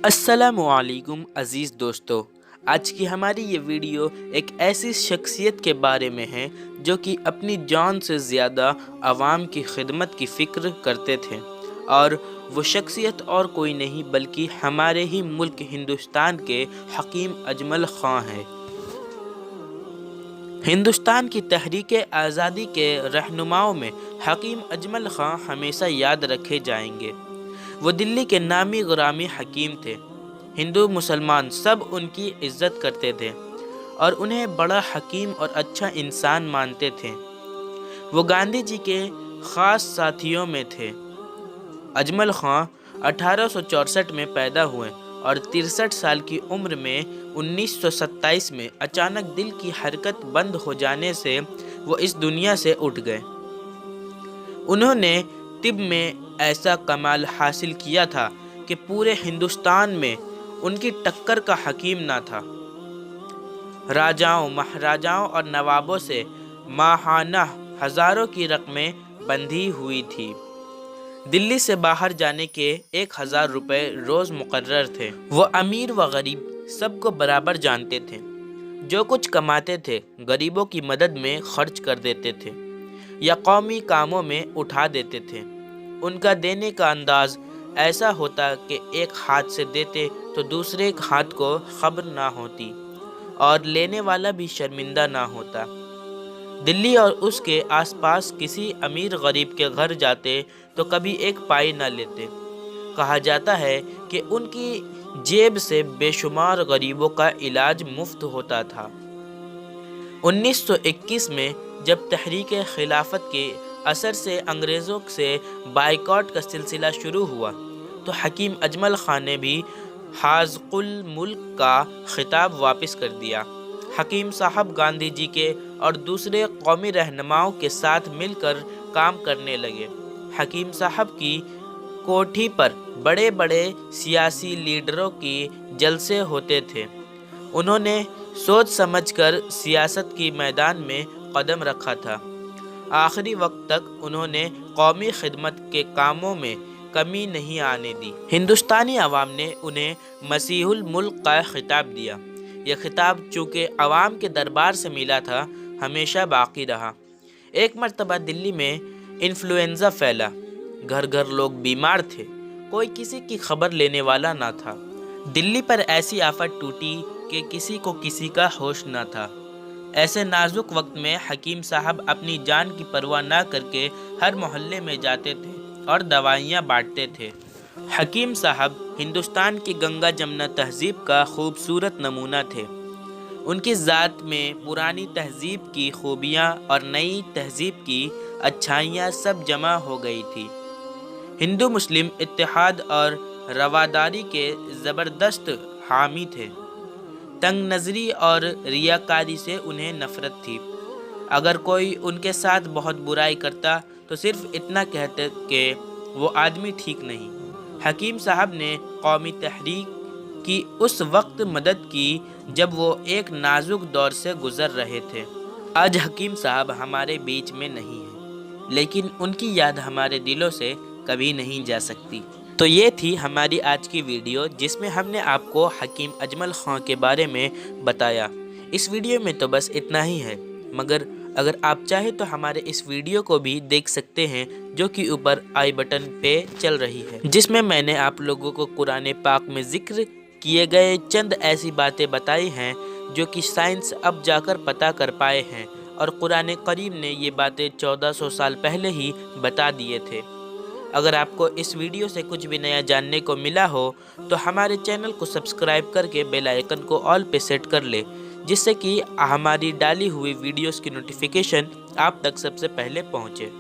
अस्सलामुअलैकुम अज़ीज़ दोस्तों, आज की हमारी ये वीडियो एक ऐसी शख्सियत के बारे में है जो कि अपनी जान से ज़्यादा आवाम की खिदमत की फ़िक्र करते थे। और वो शख्सियत और कोई नहीं बल्कि हमारे ही मुल्क हिंदुस्तान के हकीम अजमल ख़ां हैं। हिंदुस्तान की तहरीक आज़ादी के रहनुमाओं में हकीम अजमल ख़ां हमेशा याद रखे जाएंगे। वो दिल्ली के नामी गुरामी हकीम थे। हिंदू मुसलमान सब उनकी इज्जत करते थे और उन्हें बड़ा हकीम और अच्छा इंसान मानते थे। वो गांधी जी के ख़ास साथियों में थे। अजमल ख़ां 1864 में पैदा हुए और 63 साल की उम्र में 1927 में अचानक दिल की हरकत बंद हो जाने से वो इस दुनिया से उठ गए। उन्होंने तिब में ऐसा कमाल हासिल किया था कि पूरे हिंदुस्तान में उनकी टक्कर का हकीम ना था। राजाओं, महाराजाओं और नवाबों से माहाना हज़ारों की रकमें बंधी हुई थी। दिल्ली से बाहर जाने के 1000 रुपये रोज़ मुकर्रर थे। वो अमीर व गरीब सबको बराबर जानते थे। जो कुछ कमाते थे गरीबों की मदद में खर्च कर देते थे या कौमी कामों में उठा देते थे। उनका देने का अंदाज ऐसा होता कि एक हाथ से देते तो दूसरे हाथ को खबर ना होती और लेने वाला भी शर्मिंदा ना होता। दिल्ली और उसके आसपास किसी अमीर गरीब के घर जाते तो कभी एक पाई ना लेते। कहा जाता है कि उनकी जेब से बेशुमार गरीबों का इलाज मुफ्त होता था। 1921 में जब तहरीक खिलाफत के असर से अंग्रेज़ों से बाइकॉट का सिलसिला शुरू हुआ तो हकीम अजमल ख़ां ने भी हाज़कुल मुल्क का खिताब वापस कर दिया। हकीम साहब गांधी जी के और दूसरे कौमी रहनुमाओं के साथ मिलकर काम करने लगे। हकीम साहब की कोठी पर बड़े बड़े सियासी लीडरों की जलसे होते थे। उन्होंने सोच समझकर सियासत की मैदान में कदम रखा था। आखिरी वक्त तक उन्होंने कौमी खिदमत के कामों में कमी नहीं आने दी। हिंदुस्तानी अवाम ने उन्हें मसीहुल मुल्क का खिताब दिया। यह खिताब चूँकि अवाम के दरबार से मिला था हमेशा बाकी रहा। एक मर्तबा दिल्ली में इन्फ्लुएंज़ा फैला। घर घर लोग बीमार थे, कोई किसी की खबर लेने वाला ना था। दिल्ली पर ऐसी आफत टूटी कि किसी को किसी का होश ना था। ऐसे नाजुक वक्त में हकीम साहब अपनी जान की परवाह ना करके हर मोहल्ले में जाते थे और दवाइयाँ बांटते थे। हकीम साहब हिंदुस्तान की गंगा जमुना तहजीब का खूबसूरत नमूना थे। उनकी ज़ात में पुरानी तहजीब की खूबियाँ और नई तहजीब की अच्छाइयाँ सब जमा हो गई थी। हिंदू मुस्लिम इत्तेहाद और रवादारी के ज़बरदस्त हामी थे। तंग नज़री और रियाकारी से उन्हें नफ़रत थी। अगर कोई उनके साथ बहुत बुराई करता तो सिर्फ इतना कहते कि वो आदमी ठीक नहीं। हकीम साहब ने कौमी तहरीक की उस वक्त मदद की जब वो एक नाजुक दौर से गुज़र रहे थे। आज हकीम साहब हमारे बीच में नहीं हैं, लेकिन उनकी याद हमारे दिलों से कभी नहीं जा सकती। तो ये थी हमारी आज की वीडियो जिसमें हमने आपको हकीम अजमल ख़ां के बारे में बताया। इस वीडियो में तो बस इतना ही है, मगर अगर आप चाहें तो हमारे इस वीडियो को भी देख सकते हैं जो कि ऊपर आई बटन पे चल रही है, जिसमें मैंने आप लोगों को कुरान पाक में ज़िक्र किए गए चंद ऐसी बातें बताई हैं जो कि साइंस अब जाकर पता कर पाए हैं और कुरान करीम ने ये बातें 1400 साल पहले ही बता दिए थे। अगर आपको इस वीडियो से कुछ भी नया जानने को मिला हो तो हमारे चैनल को सब्सक्राइब करके बेल आइकन को ऑल पे सेट कर ले, जिससे कि हमारी डाली हुई वीडियोस की नोटिफिकेशन आप तक सबसे पहले पहुंचे।